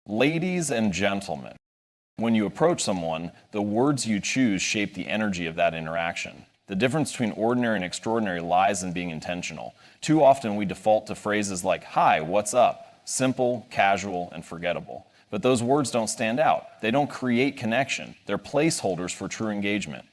Ladies and gentlemen, when you approach someone, the words you choose shape the energy of that interaction. The difference between ordinary and extraordinary lies in being intentional. Too often we default to phrases like, "Hi, what's up?" Simple, casual, and forgettable. But those words don't stand out. They don't create connection. They're placeholders for true engagement.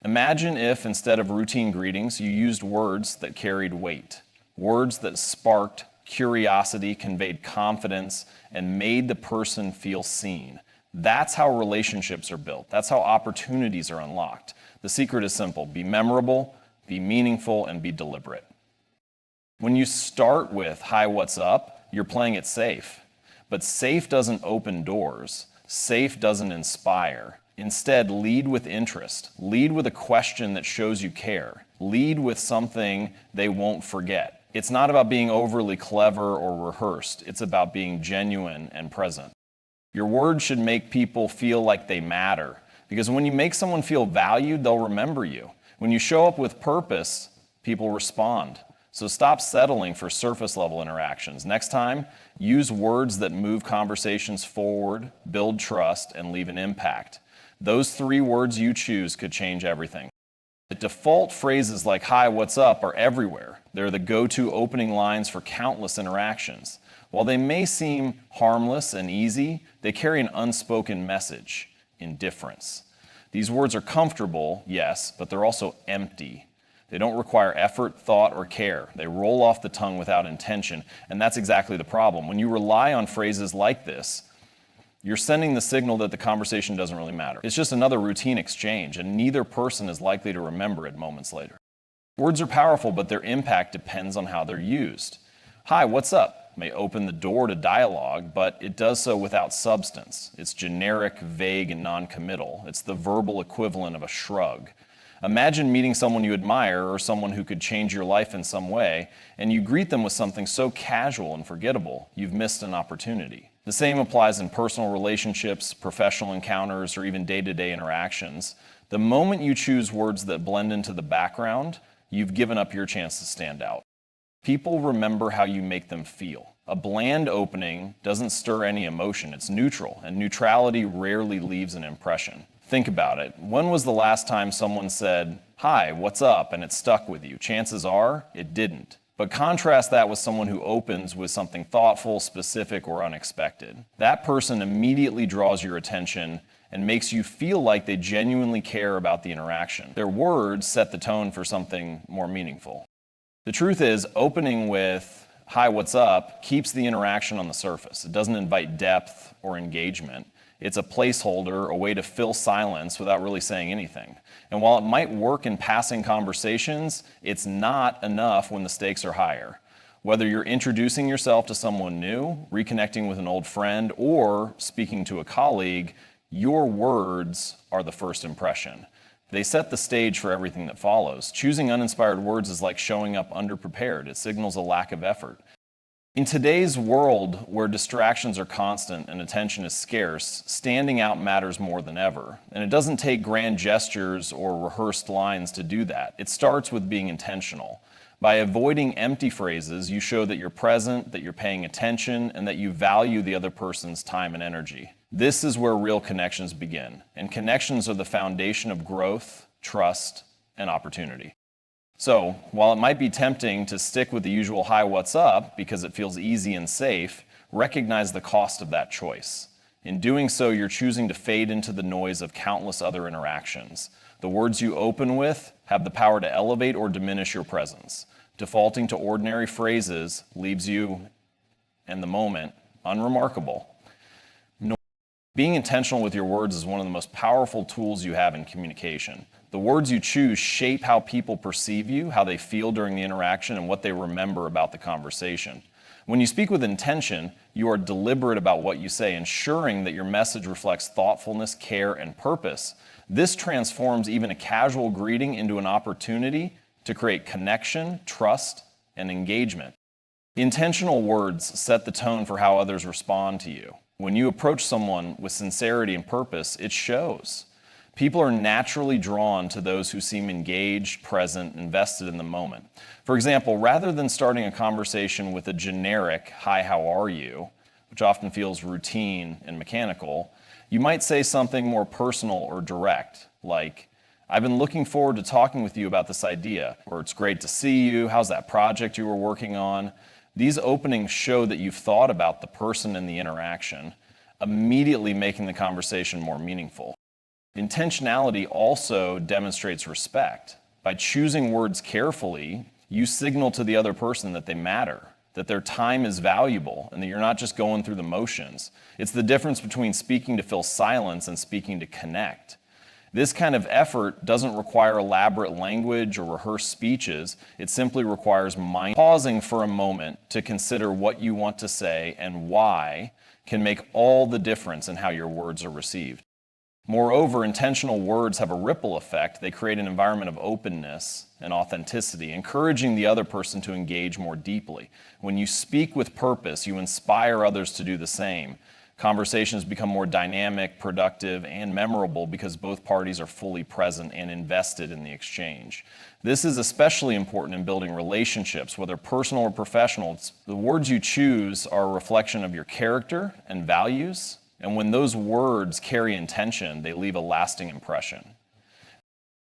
Imagine if, instead of routine greetings, you used words that carried weight. Words that sparked curiosity, conveyed confidence, and made the person feel seen. That's how relationships are built. That's how opportunities are unlocked. The secret is simple. Be memorable, be meaningful, and be deliberate. When you start with, "Hi, what's up?" you're playing it safe. But safe doesn't open doors. Safe doesn't inspire. Instead, lead with interest. Lead with a question that shows you care. Lead with something they won't forget. It's not about being overly clever or rehearsed. It's about being genuine and present. Your words should make people feel like they matter. Because when you make someone feel valued, they'll remember you. When you show up with purpose, people respond. So stop settling for surface level interactions. Next time, use words that move conversations forward, build trust, and leave an impact. Those 3 words you choose could change everything. The default phrases like "Hi, what's up?" are everywhere. They're the go-to opening lines for countless interactions. While they may seem harmless and easy, they carry an unspoken message: indifference. These words are comfortable, yes, but they're also empty. They don't require effort, thought, or care. They roll off the tongue without intention, and that's exactly the problem. When you rely on phrases like this, you're sending the signal that the conversation doesn't really matter. It's just another routine exchange, and neither person is likely to remember it moments later. Words are powerful, but their impact depends on how they're used. "Hi, what's up?" may open the door to dialogue, but it does so without substance. It's generic, vague, and non-committal. It's the verbal equivalent of a shrug. Imagine meeting someone you admire or someone who could change your life in some way, and you greet them with something so casual and forgettable, you've missed an opportunity. The same applies in personal relationships, professional encounters, or even day-to-day interactions. The moment you choose words that blend into the background, you've given up your chance to stand out. People remember how you make them feel. A bland opening doesn't stir any emotion. It's neutral, and neutrality rarely leaves an impression. Think about it. When was the last time someone said, "Hi, what's up?" and it stuck with you? Chances are it didn't. But contrast that with someone who opens with something thoughtful, specific, or unexpected. That person immediately draws your attention and makes you feel like they genuinely care about the interaction. Their words set the tone for something more meaningful. The truth is, opening with "Hi, what's up?" keeps the interaction on the surface. It doesn't invite depth or engagement. It's a placeholder, a way to fill silence without really saying anything. And while it might work in passing conversations, it's not enough when the stakes are higher. Whether you're introducing yourself to someone new, reconnecting with an old friend, or speaking to a colleague, your words are the first impression. They set the stage for everything that follows. Choosing uninspired words is like showing up underprepared. It signals a lack of effort. In today's world, where distractions are constant and attention is scarce, standing out matters more than ever. And it doesn't take grand gestures or rehearsed lines to do that. It starts with being intentional. By avoiding empty phrases, you show that you're present, that you're paying attention, and that you value the other person's time and energy. This is where real connections begin. And connections are the foundation of growth, trust, and opportunity. So, while it might be tempting to stick with the usual "Hi, what's up?" because it feels easy and safe, recognize the cost of that choice. In doing so, you're choosing to fade into the noise of countless other interactions. The words you open with have the power to elevate or diminish your presence. Defaulting to ordinary phrases leaves you and the moment unremarkable. Being intentional with your words is one of the most powerful tools you have in communication. The words you choose shape how people perceive you, how they feel during the interaction, and what they remember about the conversation. When you speak with intention, you are deliberate about what you say, ensuring that your message reflects thoughtfulness, care, and purpose. This transforms even a casual greeting into an opportunity to create connection, trust, and engagement. Intentional words set the tone for how others respond to you. When you approach someone with sincerity and purpose, it shows. People are naturally drawn to those who seem engaged, present, invested in the moment. For example, rather than starting a conversation with a generic "Hi, how are you?" which often feels routine and mechanical, you might say something more personal or direct, like, "I've been looking forward to talking with you about this idea," or "It's great to see you, how's that project you were working on?" These openings show that you've thought about the person and the interaction, immediately making the conversation more meaningful. Intentionality also demonstrates respect. By choosing words carefully, you signal to the other person that they matter, that their time is valuable, and that you're not just going through the motions. It's the difference between speaking to fill silence and speaking to connect. This kind of effort doesn't require elaborate language or rehearsed speeches. It simply requires pausing for a moment to consider what you want to say and why can make all the difference in how your words are received. Moreover, intentional words have a ripple effect. They create an environment of openness and authenticity, encouraging the other person to engage more deeply. When you speak with purpose, you inspire others to do the same. Conversations become more dynamic, productive, and memorable because both parties are fully present and invested in the exchange. This is especially important in building relationships, whether personal or professional. The words you choose are a reflection of your character and values, and when those words carry intention, they leave a lasting impression.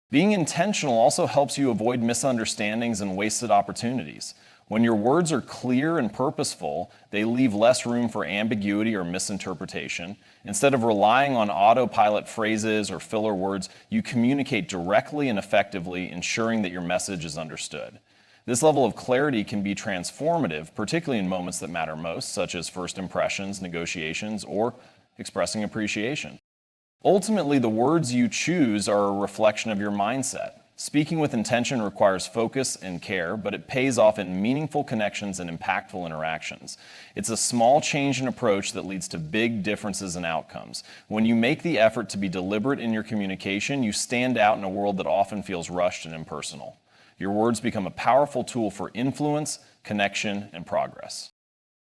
Being intentional also helps you avoid misunderstandings and wasted opportunities. When your words are clear and purposeful, they leave less room for ambiguity or misinterpretation. Instead of relying on autopilot phrases or filler words, you communicate directly and effectively, ensuring that your message is understood. This level of clarity can be transformative, particularly in moments that matter most, such as first impressions, negotiations, or expressing appreciation. Ultimately, the words you choose are a reflection of your mindset. Speaking with intention requires focus and care, but it pays off in meaningful connections and impactful interactions. It's a small change in approach that leads to big differences in outcomes. When you make the effort to be deliberate in your communication, you stand out in a world that often feels rushed and impersonal. Your words become a powerful tool for influence, connection, and progress.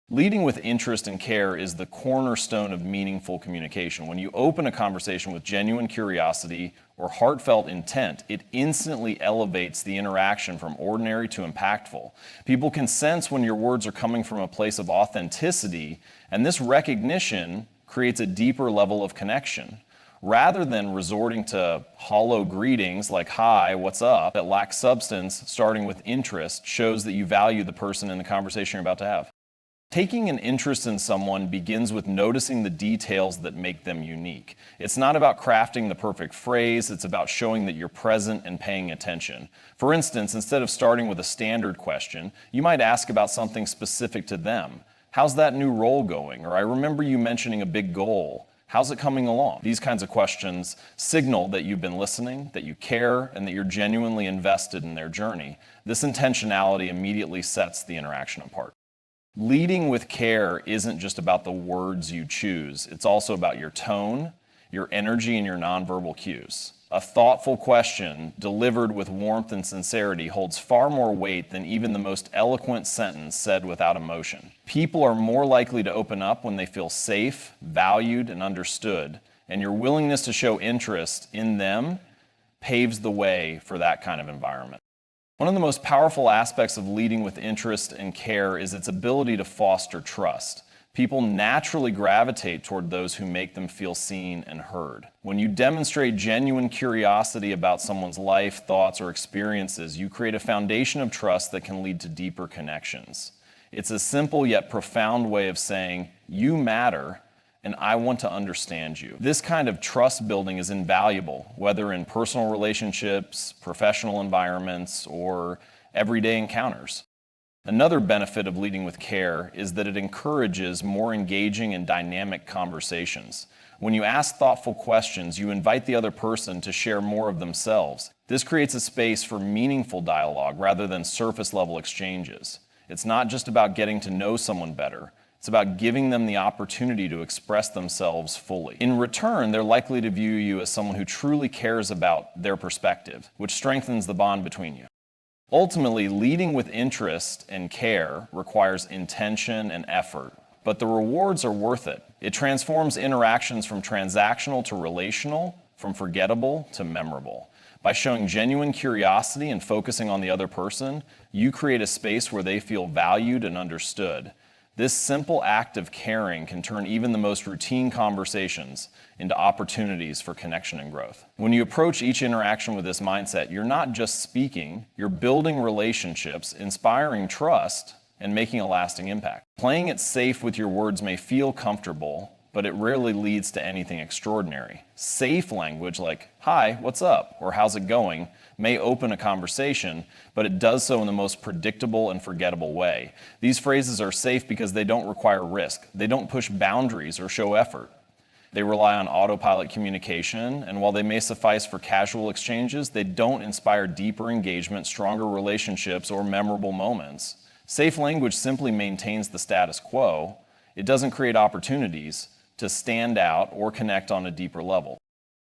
Leading with interest and care is the cornerstone of meaningful communication. When you open a conversation with genuine curiosity or heartfelt intent, it instantly elevates the interaction from ordinary to impactful. People can sense when your words are coming from a place of authenticity, and this recognition creates a deeper level of connection. Rather than resorting to hollow greetings like "Hi, what's up?" that lack substance, starting with interest shows that you value the person in the conversation you're about to have. Taking an interest in someone begins with noticing the details that make them unique. It's not about crafting the perfect phrase, it's about showing that you're present and paying attention. For instance, instead of starting with a standard question, you might ask about something specific to them. "How's that new role going?" Or "I remember you mentioning a big goal. How's it coming along?" These kinds of questions signal that you've been listening, that you care, and that you're genuinely invested in their journey. This intentionality immediately sets the interaction apart. Leading with care isn't just about the words you choose. It's also about your tone, your energy, and your nonverbal cues. A thoughtful question delivered with warmth and sincerity holds far more weight than even the most eloquent sentence said without emotion. People are more likely to open up when they feel safe, valued, and understood, and your willingness to show interest in them paves the way for that kind of environment. One of the most powerful aspects of leading with interest and care is its ability to foster trust. People naturally gravitate toward those who make them feel seen and heard. When you demonstrate genuine curiosity about someone's life, thoughts, or experiences, you create a foundation of trust that can lead to deeper connections. It's a simple yet profound way of saying, "You matter, and I want to understand you." This kind of trust building is invaluable, whether in personal relationships, professional environments, or everyday encounters. Another benefit of leading with care is that it encourages more engaging and dynamic conversations. When you ask thoughtful questions, you invite the other person to share more of themselves. This creates a space for meaningful dialogue rather than surface-level exchanges. It's not just about getting to know someone better. It's about giving them the opportunity to express themselves fully. In return, they're likely to view you as someone who truly cares about their perspective, which strengthens the bond between you. Ultimately, leading with interest and care requires intention and effort, but the rewards are worth it. It transforms interactions from transactional to relational, from forgettable to memorable. By showing genuine curiosity and focusing on the other person, you create a space where they feel valued and understood. This simple act of caring can turn even the most routine conversations into opportunities for connection and growth. When you approach each interaction with this mindset, you're not just speaking, you're building relationships, inspiring trust, and making a lasting impact. Playing it safe with your words may feel comfortable, but it rarely leads to anything extraordinary. Safe language like, "Hi, what's up?" or "How's it going?" may open a conversation, but it does so in the most predictable and forgettable way. These phrases are safe because they don't require risk. They don't push boundaries or show effort. They rely on autopilot communication, and while they may suffice for casual exchanges, they don't inspire deeper engagement, stronger relationships, or memorable moments. Safe language simply maintains the status quo. It doesn't create opportunities to stand out or connect on a deeper level.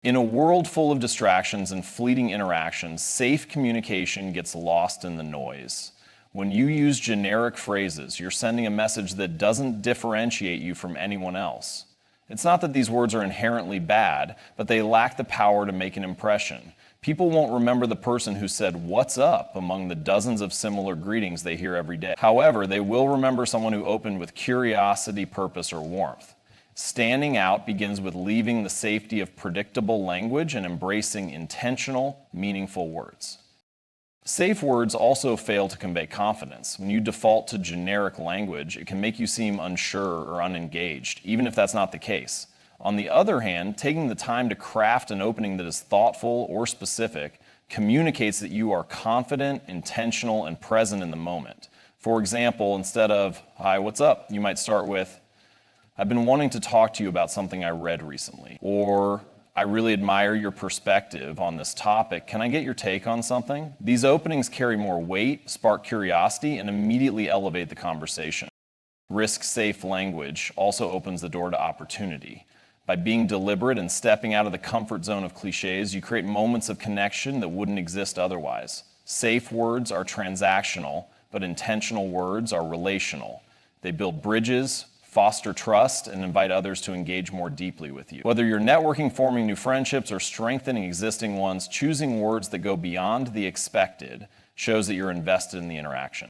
In a world full of distractions and fleeting interactions, safe communication gets lost in the noise. When you use generic phrases, you're sending a message that doesn't differentiate you from anyone else. It's not that these words are inherently bad, but they lack the power to make an impression. People won't remember the person who said, "What's up?" among the dozens of similar greetings they hear every day. However, they will remember someone who opened with curiosity, purpose, or warmth. Standing out begins with leaving the safety of predictable language and embracing intentional, meaningful words. Safe words also fail to convey confidence. When you default to generic language, it can make you seem unsure or unengaged, even if that's not the case. On the other hand, taking the time to craft an opening that is thoughtful or specific communicates that you are confident, intentional, and present in the moment. For example, instead of, "Hi, what's up?" you might start with, "I've been wanting to talk to you about something I read recently," or "I really admire your perspective on this topic. Can I get your take on something?" These openings carry more weight, spark curiosity, and immediately elevate the conversation. Risk-safe language also opens the door to opportunity. By being deliberate and stepping out of the comfort zone of cliches, you create moments of connection that wouldn't exist otherwise. Safe words are transactional, but intentional words are relational. They build bridges, foster trust, and invite others to engage more deeply with you. Whether you're networking, forming new friendships, or strengthening existing ones, choosing words that go beyond the expected shows that you're invested in the interaction.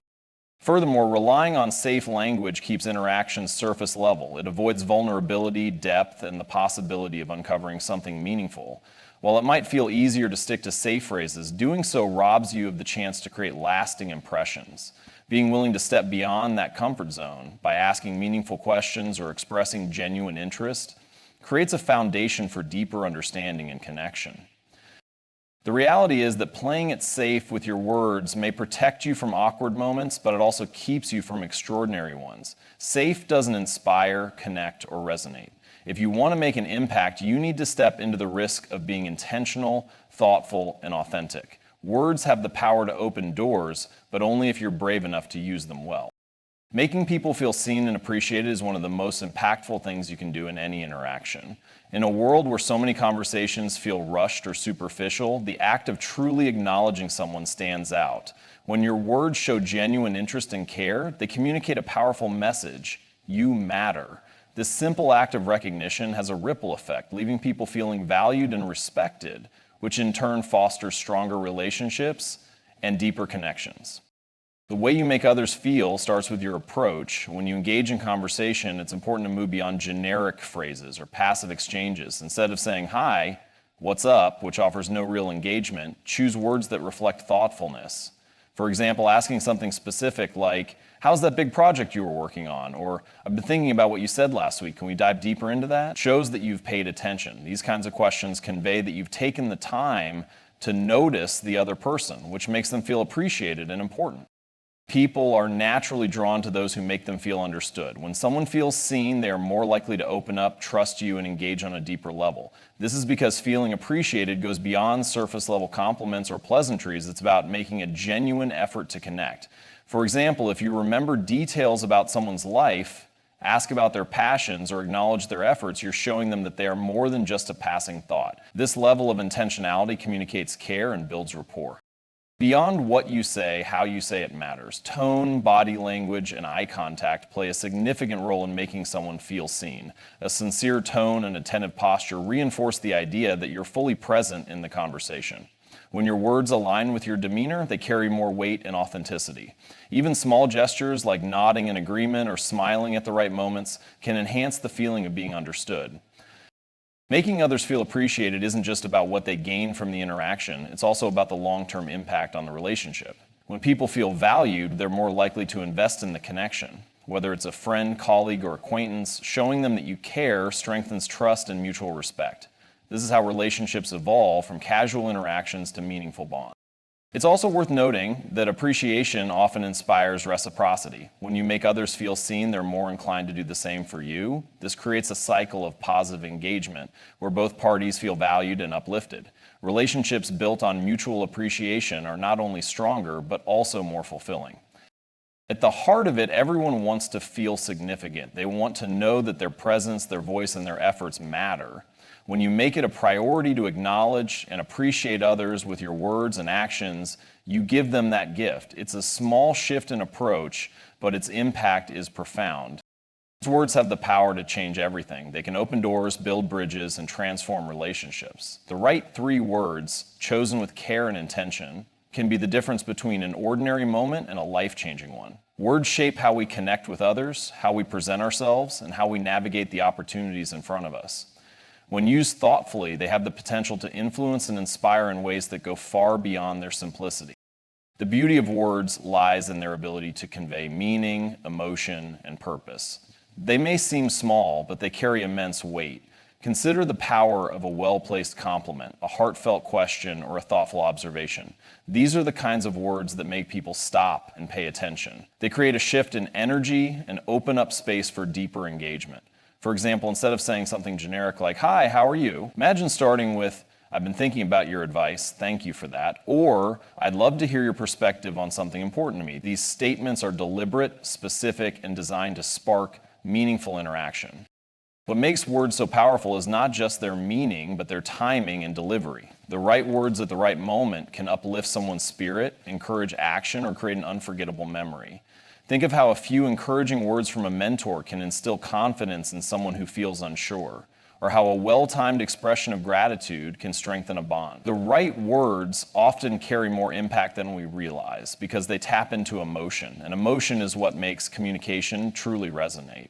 Furthermore, relying on safe language keeps interactions surface level. It avoids vulnerability, depth, and the possibility of uncovering something meaningful. While it might feel easier to stick to safe phrases, doing so robs you of the chance to create lasting impressions. Being willing to step beyond that comfort zone by asking meaningful questions or expressing genuine interest creates a foundation for deeper understanding and connection. The reality is that playing it safe with your words may protect you from awkward moments, but it also keeps you from extraordinary ones. Safe doesn't inspire, connect, or resonate. If you want to make an impact, you need to step into the risk of being intentional, thoughtful, and authentic. Words have the power to open doors, but only if you're brave enough to use them well. Making people feel seen and appreciated is one of the most impactful things you can do in any interaction. In a world where so many conversations feel rushed or superficial, the act of truly acknowledging someone stands out. When your words show genuine interest and care, they communicate a powerful message: you matter. This simple act of recognition has a ripple effect, leaving people feeling valued and respected, which in turn fosters stronger relationships and deeper connections. The way you make others feel starts with your approach. When you engage in conversation, it's important to move beyond generic phrases or passive exchanges. Instead of saying, "Hi, what's up?" which offers no real engagement, choose words that reflect thoughtfulness. For example, asking something specific like, "How's that big project you were working on?" Or, "I've been thinking about what you said last week. Can we dive deeper into that?" shows that you've paid attention. These kinds of questions convey that you've taken the time to notice the other person, which makes them feel appreciated and important. People are naturally drawn to those who make them feel understood. When someone feels seen, they are more likely to open up, trust you, and engage on a deeper level. This is because feeling appreciated goes beyond surface-level compliments or pleasantries. It's about making a genuine effort to connect. For example, if you remember details about someone's life, ask about their passions, or acknowledge their efforts, you're showing them that they are more than just a passing thought. This level of intentionality communicates care and builds rapport. Beyond what you say, how you say it matters. Tone, body language, and eye contact play a significant role in making someone feel seen. A sincere tone and attentive posture reinforce the idea that you're fully present in the conversation. When your words align with your demeanor, they carry more weight and authenticity. Even small gestures like nodding in agreement or smiling at the right moments can enhance the feeling of being understood. Making others feel appreciated isn't just about what they gain from the interaction, it's also about the long-term impact on the relationship. When people feel valued, they're more likely to invest in the connection. Whether it's a friend, colleague, or acquaintance, showing them that you care strengthens trust and mutual respect. This is how relationships evolve from casual interactions to meaningful bonds. It's also worth noting that appreciation often inspires reciprocity. When you make others feel seen, they're more inclined to do the same for you. This creates a cycle of positive engagement where both parties feel valued and uplifted. Relationships built on mutual appreciation are not only stronger, but also more fulfilling. At the heart of it, everyone wants to feel significant. They want to know that their presence, their voice, and their efforts matter. When you make it a priority to acknowledge and appreciate others with your words and actions, you give them that gift. It's a small shift in approach, but its impact is profound. These words have the power to change everything. They can open doors, build bridges, and transform relationships. The right 3 words, chosen with care and intention, can be the difference between an ordinary moment and a life-changing one. Words shape how we connect with others, how we present ourselves, and how we navigate the opportunities in front of us. When used thoughtfully, they have the potential to influence and inspire in ways that go far beyond their simplicity. The beauty of words lies in their ability to convey meaning, emotion, and purpose. They may seem small, but they carry immense weight. Consider the power of a well-placed compliment, a heartfelt question, or a thoughtful observation. These are the kinds of words that make people stop and pay attention. They create a shift in energy and open up space for deeper engagement. For example, instead of saying something generic like, "Hi, how are you?" imagine starting with, "I've been thinking about your advice, thank you for that," or "I'd love to hear your perspective on something important to me." These statements are deliberate, specific, and designed to spark meaningful interaction. What makes words so powerful is not just their meaning, but their timing and delivery. The right words at the right moment can uplift someone's spirit, encourage action, or create an unforgettable memory. Think of how a few encouraging words from a mentor can instill confidence in someone who feels unsure, or how a well-timed expression of gratitude can strengthen a bond. The right words often carry more impact than we realize because they tap into emotion, and emotion is what makes communication truly resonate.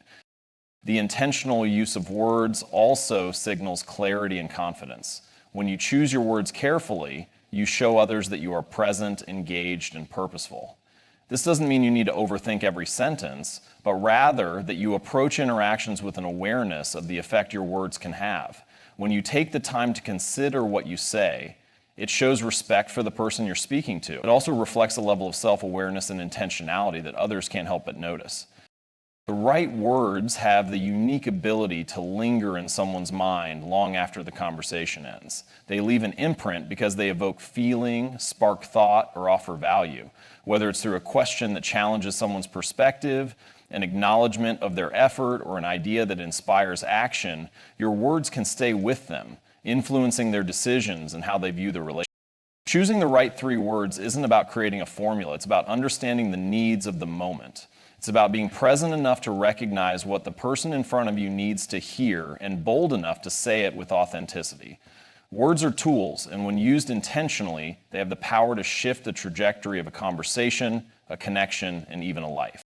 The intentional use of words also signals clarity and confidence. When you choose your words carefully, you show others that you are present, engaged, and purposeful. This doesn't mean you need to overthink every sentence, but rather that you approach interactions with an awareness of the effect your words can have. When you take the time to consider what you say, it shows respect for the person you're speaking to. It also reflects a level of self-awareness and intentionality that others can't help but notice. The right words have the unique ability to linger in someone's mind long after the conversation ends. They leave an imprint because they evoke feeling, spark thought, or offer value. Whether it's through a question that challenges someone's perspective, an acknowledgement of their effort, or an idea that inspires action, your words can stay with them, influencing their decisions and how they view the relationship. Choosing the right 3 words isn't about creating a formula, it's about understanding the needs of the moment. It's about being present enough to recognize what the person in front of you needs to hear and bold enough to say it with authenticity. Words are tools, and when used intentionally, they have the power to shift the trajectory of a conversation, a connection, and even a life.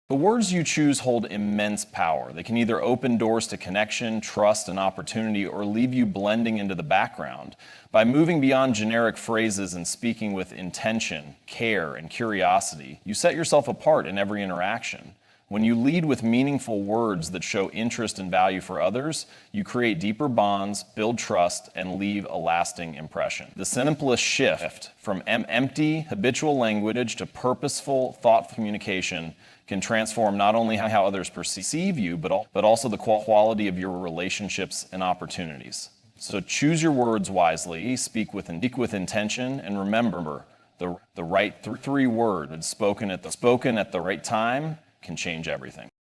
The words you choose hold immense power. They can either open doors to connection, trust, and opportunity, or leave you blending into the background. By moving beyond generic phrases and speaking with intention, care, and curiosity, you set yourself apart in every interaction. When you lead with meaningful words that show interest and value for others, you create deeper bonds, build trust, and leave a lasting impression. The simplest shift from empty, habitual language to purposeful, thoughtful communication can transform not only how others perceive you, but also the quality of your relationships and opportunities. So choose your words wisely, speak with intention, and remember, the right 3 words spoken at the right time can change everything.